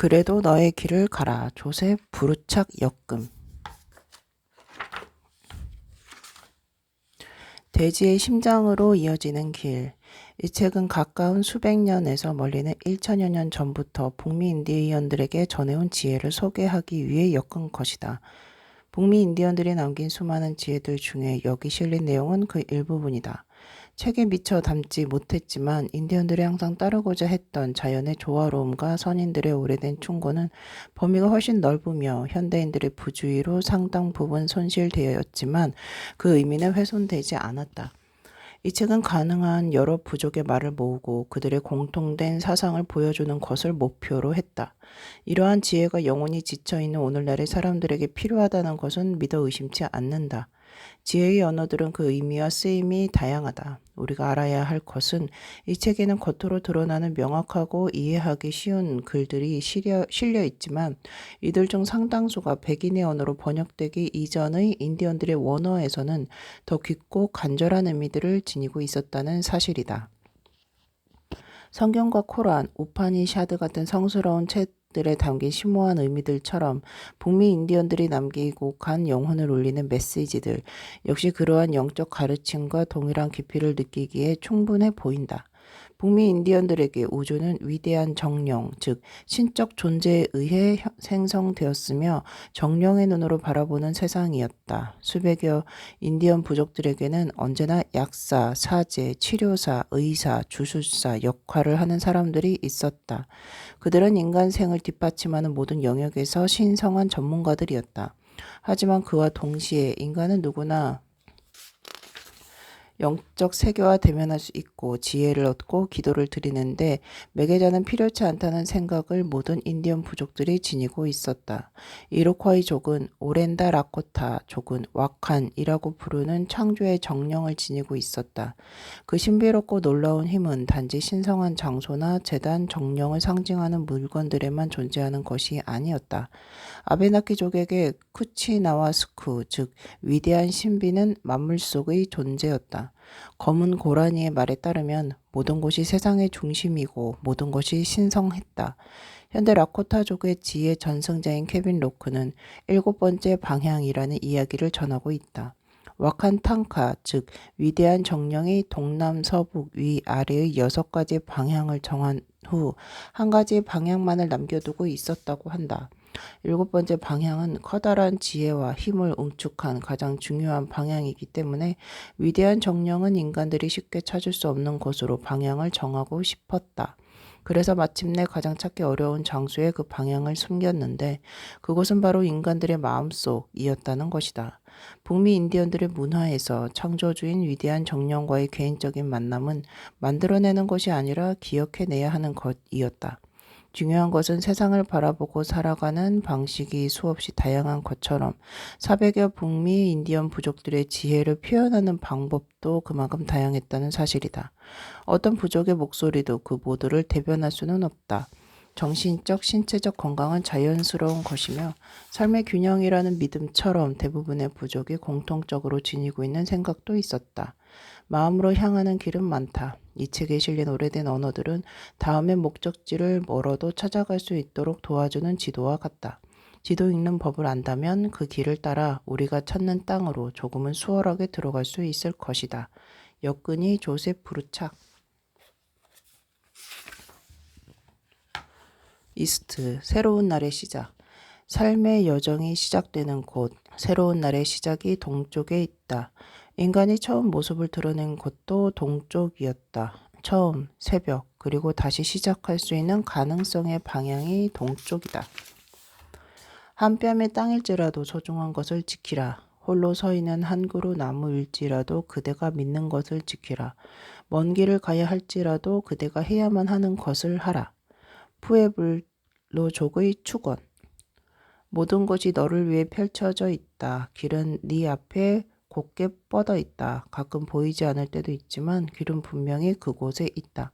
그래도 너의 길을 가라. 조셉 부르착 역금. 대지의 심장으로 이어지는 길. 이 책은 가까운 수백 년에서 멀리는 1천여 년 전부터 북미 인디언들에게 전해온 지혜를 소개하기 위해 엮은 것이다. 북미 인디언들이 남긴 수많은 지혜들 중에 여기 실린 내용은 그 일부분이다. 책에 미처 담지 못했지만 인디언들이 항상 따르고자 했던 자연의 조화로움과 선인들의 오래된 충고는 범위가 훨씬 넓으며 현대인들의 부주의로 상당 부분 손실되었지만 그 의미는 훼손되지 않았다. 이 책은 가능한 여러 부족의 말을 모으고 그들의 공통된 사상을 보여주는 것을 목표로 했다. 이러한 지혜가 영원히 지쳐있는 오늘날의 사람들에게 필요하다는 것은 믿어 의심치 않는다. 지혜의 언어들은 그 의미와 쓰임이 다양하다. 우리가 알아야 할 것은 이 책에는 겉으로 드러나는 명확하고 이해하기 쉬운 글들이 실려 있지만 이들 중 상당수가 백인의 언어로 번역되기 이전의 인디언들의 원어에서는 더 깊고 간절한 의미들을 지니고 있었다는 사실이다. 성경과 코란, 우파니샤드 같은 성스러운 책들에 담긴 심오한 의미들처럼 북미 인디언들이 남기고 간 영혼을 울리는 메시지들 역시 그러한 영적 가르침과 동일한 깊이를 느끼기에 충분해 보인다. 북미 인디언들에게 우주는 위대한 정령, 즉 신적 존재에 의해 생성되었으며 정령의 눈으로 바라보는 세상이었다. 수백여 인디언 부족들에게는 언제나 약사, 사제, 치료사, 의사, 주술사 역할을 하는 사람들이 있었다. 그들은 인간 생을 뒷받침하는 모든 영역에서 신성한 전문가들이었다. 하지만 그와 동시에 인간은 누구나 영적 세계와 대면할 수 있고 지혜를 얻고 기도를 드리는데 매개자는 필요치 않다는 생각을 모든 인디언 부족들이 지니고 있었다. 이로콰이 족은 오렌다 라코타 족은 와칸이라고 부르는 창조의 정령을 지니고 있었다. 그 신비롭고 놀라운 힘은 단지 신성한 장소나 재단 정령을 상징하는 물건들에만 존재하는 것이 아니었다. 아베나키족에게 쿠치나와스쿠 즉 위대한 신비는 만물 속의 존재였다. 검은 고라니의 말에 따르면 모든 것이 세상의 중심이고 모든 것이 신성했다. 현대 라코타족의 지혜 전승자인 케빈 로크는 7번째 방향이라는 이야기를 전하고 있다. 와칸탕카 즉 위대한 정령이 동남서북 위아래의 6가지 방향을 정한 후 한 가지 방향만을 남겨두고 있었다고 한다. 7번째 방향은 커다란 지혜와 힘을 응축한 가장 중요한 방향이기 때문에 위대한 정령은 인간들이 쉽게 찾을 수 없는 곳으로 방향을 정하고 싶었다. 그래서 마침내 가장 찾기 어려운 장소에 그 방향을 숨겼는데 그곳은 바로 인간들의 마음속이었다는 것이다. 북미 인디언들의 문화에서 창조주인 위대한 정령과의 개인적인 만남은 만들어내는 것이 아니라 기억해내야 하는 것이었다. 중요한 것은 세상을 바라보고 살아가는 방식이 수없이 다양한 것처럼 400여 북미 인디언 부족들의 지혜를 표현하는 방법도 그만큼 다양했다는 사실이다. 어떤 부족의 목소리도 그 모두를 대변할 수는 없다. 정신적, 신체적 건강은 자연스러운 것이며 삶의 균형이라는 믿음처럼 대부분의 부족이 공통적으로 지니고 있는 생각도 있었다. 마음으로 향하는 길은 많다. 이 책에 실린 오래된 언어들은 다음의 목적지를 멀어도 찾아갈 수 있도록 도와주는 지도와 같다. 지도 읽는 법을 안다면 그 길을 따라 우리가 찾는 땅으로 조금은 수월하게 들어갈 수 있을 것이다. 역근이 조셉 부르착. 이스트, 새로운 날의 시작. 삶의 여정이 시작되는 곳, 새로운 날의 시작이 동쪽에 있다. 인간이 처음 모습을 드러낸 곳도 동쪽이었다. 처음, 새벽, 그리고 다시 시작할 수 있는 가능성의 방향이 동쪽이다. 한 뼘의 땅일지라도 소중한 것을 지키라. 홀로 서 있는 한 그루 나무일지라도 그대가 믿는 것을 지키라. 먼 길을 가야 할지라도 그대가 해야만 하는 것을 하라. 푸에블로족의 축원. 모든 것이 너를 위해 펼쳐져 있다. 길은 네 앞에 곧게 뻗어 있다. 가끔 보이지 않을 때도 있지만 길은 분명히 그곳에 있다.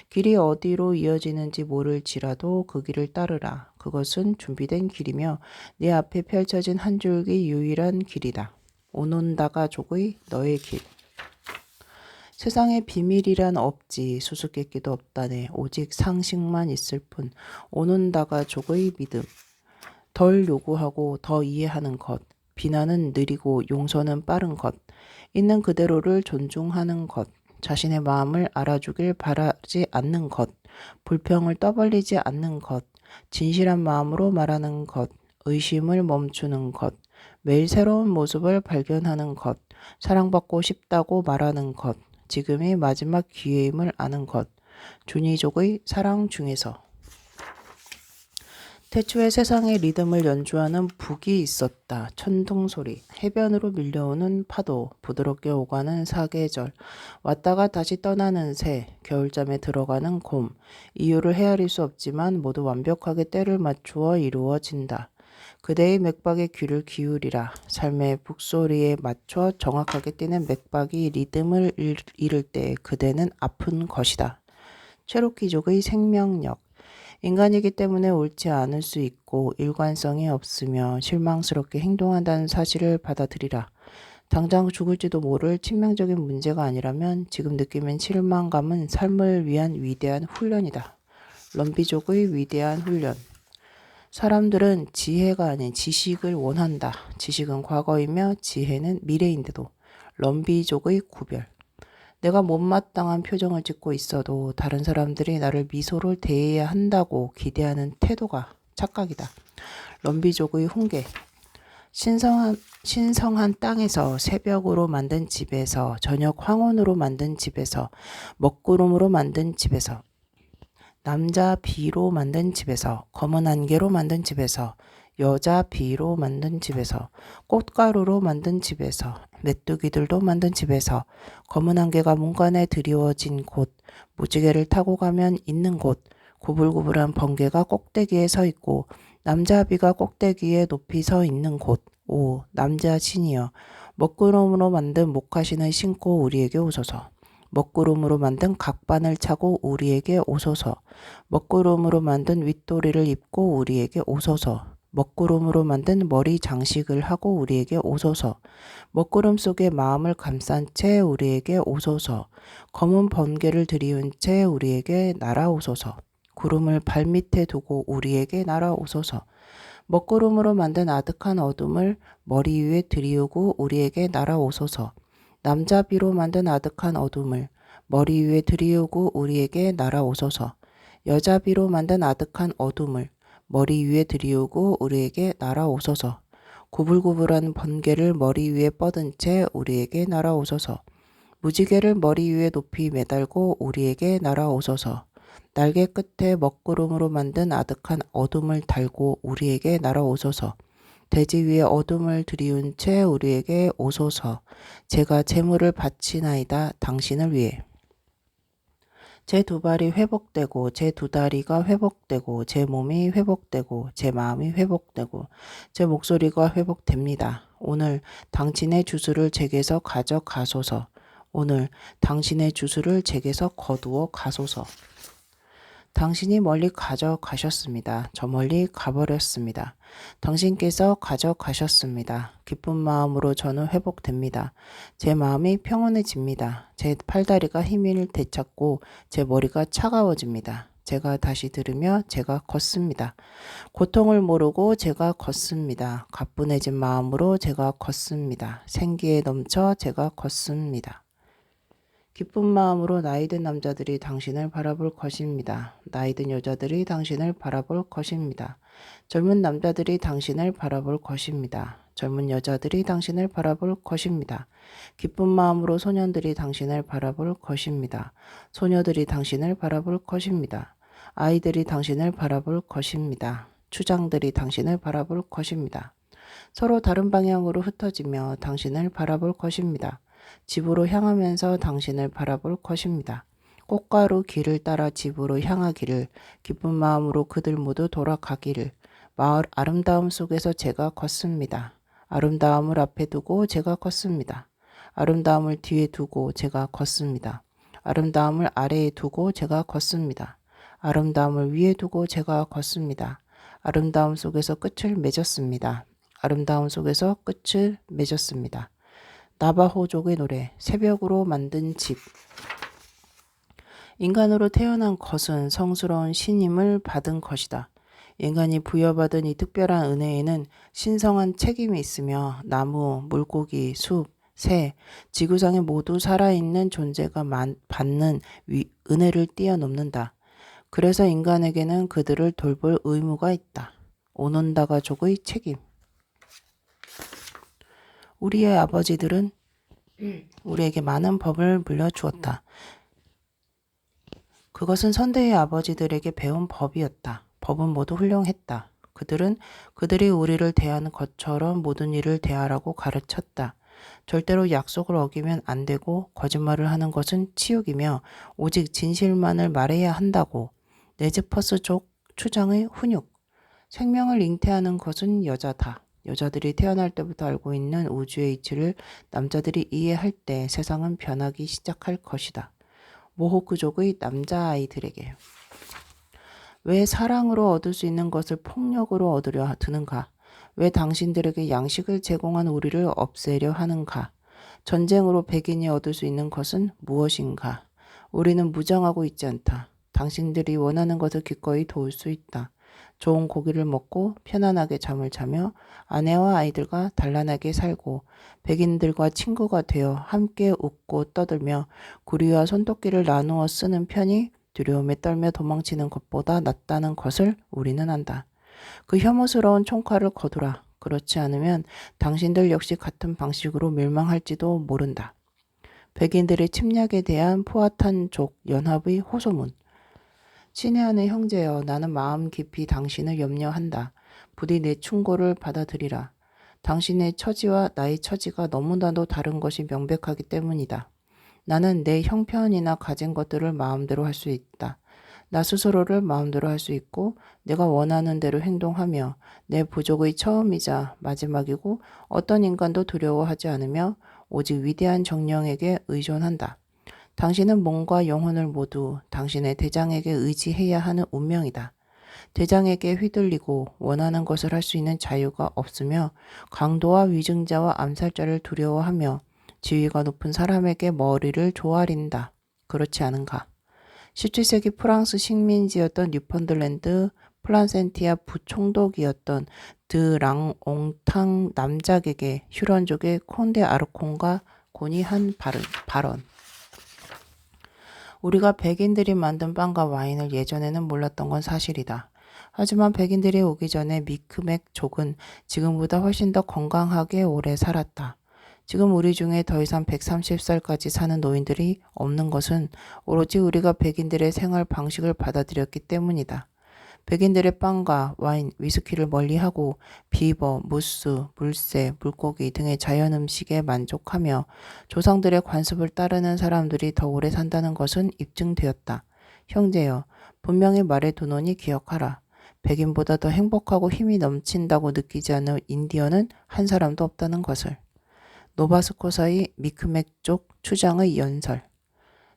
길이 어디로 이어지는지 모를지라도 그 길을 따르라. 그것은 준비된 길이며 네 앞에 펼쳐진 한 줄기 유일한 길이다. 오논다가족의 너의 길. 세상에 비밀이란 없지. 수수께끼도 없다네. 오직 상식만 있을 뿐. 오는다가족의 믿음. 덜 요구하고 더 이해하는 것. 비난은 느리고 용서는 빠른 것. 있는 그대로를 존중하는 것. 자신의 마음을 알아주길 바라지 않는 것. 불평을 떠벌리지 않는 것. 진실한 마음으로 말하는 것. 의심을 멈추는 것. 매일 새로운 모습을 발견하는 것. 사랑받고 싶다고 말하는 것. 지금이 마지막 기회임을 아는 것. 준이족의 사랑 중에서. 태초에 세상의 리듬을 연주하는 북이 있었다. 천둥소리, 해변으로 밀려오는 파도, 부드럽게 오가는 사계절, 왔다가 다시 떠나는 새, 겨울잠에 들어가는 곰. 이유를 헤아릴 수 없지만 모두 완벽하게 때를 맞추어 이루어진다. 그대의 맥박에 귀를 기울이라. 삶의 북소리에 맞춰 정확하게 뛰는 맥박이 리듬을 잃을 때 그대는 아픈 것이다. 체로키족의 생명력. 인간이기 때문에 옳지 않을 수 있고 일관성이 없으며 실망스럽게 행동한다는 사실을 받아들이라. 당장 죽을지도 모를 치명적인 문제가 아니라면 지금 느끼는 실망감은 삶을 위한 위대한 훈련이다. 럼비족의 위대한 훈련. 사람들은 지혜가 아닌 지식을 원한다. 지식은 과거이며 지혜는 미래인데도. 럼비족의 구별. 내가 못마땅한 표정을 짓고 있어도 다른 사람들이 나를 미소로 대해야 한다고 기대하는 태도가 착각이다. 럼비족의 훈계. 신성한 땅에서 새벽으로 만든 집에서 저녁 황혼으로 만든 집에서 먹구름으로 만든 집에서 남자 비로 만든 집에서 검은 안개로 만든 집에서 여자 비로 만든 집에서 꽃가루로 만든 집에서 메뚜기들도 만든 집에서 검은 안개가 문간에 드리워진 곳 무지개를 타고 가면 있는 곳 구불구불한 번개가 꼭대기에 서 있고 남자 비가 꼭대기에 높이 서 있는 곳. 오 남자 신이여 먹구름으로 만든 목화신을 신고 우리에게 오소서. 먹구름으로 만든 각반을 차고 우리에게 오소서. 먹구름으로 만든 윗도리를 입고 우리에게 오소서. 먹구름으로 만든 머리 장식을 하고 우리에게 오소서. 먹구름 속에 마음을 감싼 채 우리에게 오소서. 검은 번개를 들이운 채 우리에게 날아오소서. 구름을 발밑에 두고 우리에게 날아오소서. 먹구름으로 만든 아득한 어둠을 머리 위에 들이우고 우리에게 날아오소서. 남자비로 만든 아득한 어둠을 머리 위에 들이우고 우리에게 날아오소서. 여자비로 만든 아득한 어둠을 머리 위에 들이우고 우리에게 날아오소서. 구불구불한 번개를 머리 위에 뻗은 채 우리에게 날아오소서. 무지개를 머리 위에 높이 매달고 우리에게 날아오소서. 날개 끝에 먹구름으로 만든 아득한 어둠을 달고 우리에게 날아오소서. 대지 위에 어둠을 들이운 채 우리에게 오소서. 제가 제물을 바치나이다 당신을 위해. 제 두 발이 회복되고 제 두 다리가 회복되고 제 몸이 회복되고 제 마음이 회복되고 제 목소리가 회복됩니다. 오늘 당신의 주술을 제게서 가져가소서. 오늘 당신의 주술을 제게서 거두어 가소서. 당신이 멀리 가져가셨습니다. 저 멀리 가버렸습니다. 당신께서 가져가셨습니다. 기쁜 마음으로 저는 회복됩니다. 제 마음이 평온해집니다. 제 팔다리가 힘을 되찾고 제 머리가 차가워집니다. 제가 다시 들으며 제가 걷습니다. 고통을 모르고 제가 걷습니다. 가뿐해진 마음으로 제가 걷습니다. 생기에 넘쳐 제가 걷습니다. 기쁜 마음으로 나이든 남자들이 당신을 바라볼 것입니다. 나이든 여자들이 당신을 바라볼 것입니다. 젊은 남자들이 당신을 바라볼 것입니다. 젊은 여자들이 당신을 바라볼 것입니다. 기쁜 마음으로 소년들이 당신을 바라볼 것입니다. 소녀들이 당신을 바라볼 것입니다. 아이들이 당신을 바라볼 것입니다. 추장들이 당신을 바라볼 것입니다. 서로 다른 방향으로 흩어지며 당신을 바라볼 것입니다. 집으로 향하면서 당신을 바라볼 것입니다. 꽃가루 길을 따라 집으로 향하기를 기쁜 마음으로 그들 모두 돌아가기를 마을 아름다움 속에서 제가 걷습니다. 아름다움을 앞에 두고 제가 걷습니다. 아름다움을 뒤에 두고 제가 걷습니다. 아름다움을 아래에 두고 제가 걷습니다. 아름다움을 위에 두고 제가 걷습니다. 아름다움 속에서 끝을 맺었습니다. 아름다움 속에서 끝을 맺었습니다. 나바호족의 노래, 새벽으로 만든 집. 인간으로 태어난 것은 성스러운 신임을 받은 것이다. 인간이 부여받은 이 특별한 은혜에는 신성한 책임이 있으며 나무, 물고기, 숲, 새, 지구상의 모두 살아있는 존재가 받는 은혜를 뛰어넘는다. 그래서 인간에게는 그들을 돌볼 의무가 있다. 오논다가족의 책임. 우리의 아버지들은 우리에게 많은 법을 물려주었다. 그것은 선대의 아버지들에게 배운 법이었다. 법은 모두 훌륭했다. 그들은 그들이 우리를 대하는 것처럼 모든 일을 대하라고 가르쳤다. 절대로 약속을 어기면 안 되고 거짓말을 하는 것은 치욕이며 오직 진실만을 말해야 한다고. 네즈퍼스족 추장의 훈육. 생명을 잉태하는 것은 여자다. 여자들이 태어날 때부터 알고 있는 우주의 이치를 남자들이 이해할 때 세상은 변하기 시작할 것이다. 모호크족의 남자아이들에게. 왜 사랑으로 얻을 수 있는 것을 폭력으로 얻으려 드는가? 왜 당신들에게 양식을 제공한 우리를 없애려 하는가? 전쟁으로 백인이 얻을 수 있는 것은 무엇인가? 우리는 무장하고 있지 않다. 당신들이 원하는 것을 기꺼이 도울 수 있다. 좋은 고기를 먹고 편안하게 잠을 자며 아내와 아이들과 단란하게 살고 백인들과 친구가 되어 함께 웃고 떠들며 구리와 손도끼를 나누어 쓰는 편이 두려움에 떨며 도망치는 것보다 낫다는 것을 우리는 안다. 그 혐오스러운 총칼을 거두라. 그렇지 않으면 당신들 역시 같은 방식으로 멸망할지도 모른다. 백인들의 침략에 대한 포아탄족 연합의 호소문. 친애하는 형제여, 나는 마음 깊이 당신을 염려한다. 부디 내 충고를 받아들이라. 당신의 처지와 나의 처지가 너무나도 다른 것이 명백하기 때문이다. 나는 내 형편이나 가진 것들을 마음대로 할 수 있다. 나 스스로를 마음대로 할 수 있고 내가 원하는 대로 행동하며 내 부족의 처음이자 마지막이고 어떤 인간도 두려워하지 않으며 오직 위대한 정령에게 의존한다. 당신은 몸과 영혼을 모두 당신의 대장에게 의지해야 하는 운명이다. 대장에게 휘둘리고 원하는 것을 할 수 있는 자유가 없으며 강도와 위증자와 암살자를 두려워하며 지위가 높은 사람에게 머리를 조아린다. 그렇지 않은가? 17세기 프랑스 식민지였던 뉴펀들랜드 플란센티아 부총독이었던 드랑옹탕 남작에게 휴런족의 콘데 아르콘과 곤이 한 발언. 우리가 백인들이 만든 빵과 와인을 예전에는 몰랐던 건 사실이다. 하지만 백인들이 오기 전에 미크맥족은 지금보다 훨씬 더 건강하게 오래 살았다. 지금 우리 중에 더 이상 130살까지 사는 노인들이 없는 것은 오로지 우리가 백인들의 생활 방식을 받아들였기 때문이다. 백인들의 빵과 와인, 위스키를 멀리하고 비버, 무스, 물새, 물고기 등의 자연 음식에 만족하며 조상들의 관습을 따르는 사람들이 더 오래 산다는 것은 입증되었다. 형제여, 분명히 말해두노니 기억하라. 백인보다 더 행복하고 힘이 넘친다고 느끼지 않는 인디언은 한 사람도 없다는 것을. 노바스코사의 미크맥족 추장의 연설.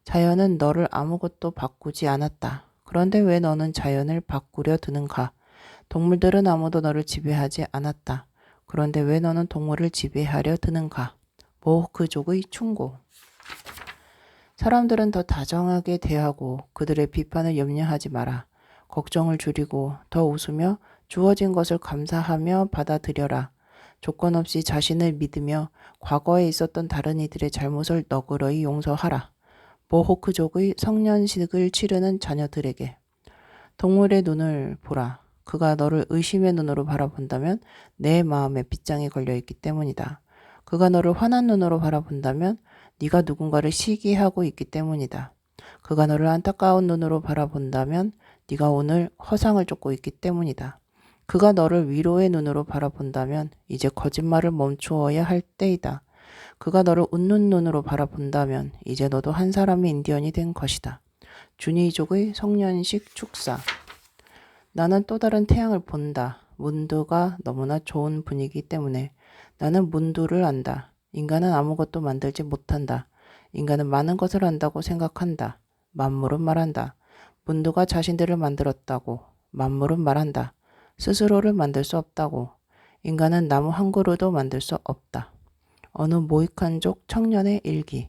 자연은 너를 아무것도 바꾸지 않았다. 그런데 왜 너는 자연을 바꾸려 드는가? 동물들은 아무도 너를 지배하지 않았다. 그런데 왜 너는 동물을 지배하려 드는가? 모호크족의 충고. 사람들은 더 다정하게 대하고 그들의 비판을 염려하지 마라. 걱정을 줄이고 더 웃으며 주어진 것을 감사하며 받아들여라. 조건 없이 자신을 믿으며 과거에 있었던 다른 이들의 잘못을 너그러이 용서하라. 모호크족의 성년식을 치르는 자녀들에게. 동물의 눈을 보라. 그가 너를 의심의 눈으로 바라본다면 내 마음에 빗장이 걸려있기 때문이다. 그가 너를 환한 눈으로 바라본다면 네가 누군가를 시기하고 있기 때문이다. 그가 너를 안타까운 눈으로 바라본다면 네가 오늘 허상을 쫓고 있기 때문이다. 그가 너를 위로의 눈으로 바라본다면 이제 거짓말을 멈추어야 할 때이다. 그가 너를 웃는 눈으로 바라본다면 이제 너도 한 사람의 인디언이 된 것이다. 주니족의 성년식 축사. 나는 또 다른 태양을 본다. 문두가 너무나 좋은 분위기 때문에. 나는 문두를 안다. 인간은 아무것도 만들지 못한다. 인간은 많은 것을 안다고 생각한다. 만물은 말한다. 문두가 자신들을 만들었다고. 만물은 말한다. 스스로를 만들 수 없다고. 인간은 나무 한 그루도 만들 수 없다. 어느 모히칸족 청년의 일기.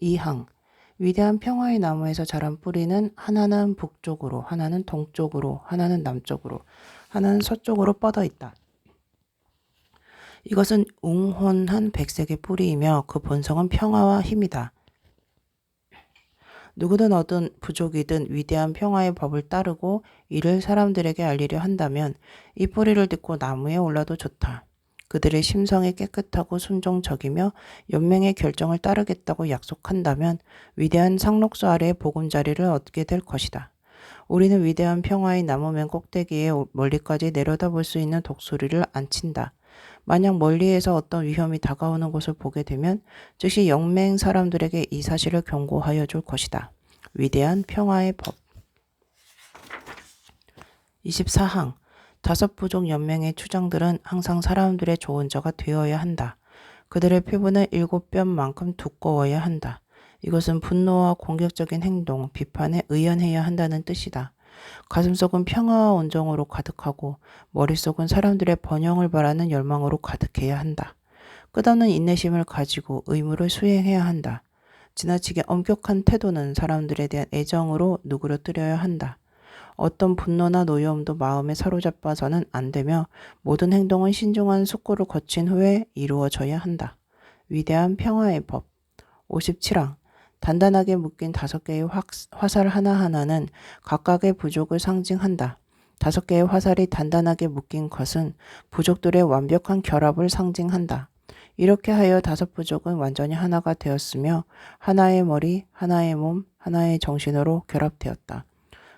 이항. 위대한 평화의 나무에서 자란 뿌리는 하나는 북쪽으로, 하나는 동쪽으로, 하나는 남쪽으로, 하나는 서쪽으로 뻗어 있다. 이것은 웅혼한 백색의 뿌리이며 그 본성은 평화와 힘이다. 누구든 어떤 부족이든 위대한 평화의 법을 따르고 이를 사람들에게 알리려 한다면 이 뿌리를 딛고 나무에 올라도 좋다. 그들의 심성이 깨끗하고 순종적이며 연맹의 결정을 따르겠다고 약속한다면 위대한 상록수 아래의 보금자리를 얻게 될 것이다. 우리는 위대한 평화의 나무맨 꼭대기에 멀리까지 내려다볼 수 있는 독수리를 안친다. 만약 멀리에서 어떤 위험이 다가오는 것을 보게 되면 즉시 영맹 사람들에게 이 사실을 경고하여 줄 것이다. 위대한 평화의 법. 24항. 다섯 부족 연맹의 추장들은 항상 사람들의 조언자가 되어야 한다. 그들의 피부는 7뼘만큼 두꺼워야 한다. 이것은 분노와 공격적인 행동, 비판에 의연해야 한다는 뜻이다. 가슴속은 평화와 온정으로 가득하고 머릿속은 사람들의 번영을 바라는 열망으로 가득해야 한다. 끝없는 인내심을 가지고 의무를 수행해야 한다. 지나치게 엄격한 태도는 사람들에 대한 애정으로 누그러뜨려야 한다. 어떤 분노나 노여움도 마음에 사로잡아서는 안 되며 모든 행동은 신중한 숙고를 거친 후에 이루어져야 한다. 위대한 평화의 법. 57항. 단단하게 묶인 5개의 화살 하나하나는 각각의 부족을 상징한다. 5개의 화살이 단단하게 묶인 것은 부족들의 완벽한 결합을 상징한다. 이렇게 하여 5부족은 완전히 하나가 되었으며 하나의 머리, 하나의 몸, 하나의 정신으로 결합되었다.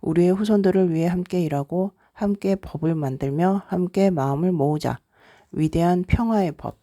우리의 후손들을 위해 함께 일하고 함께 법을 만들며 함께 마음을 모으자. 위대한 평화의 법.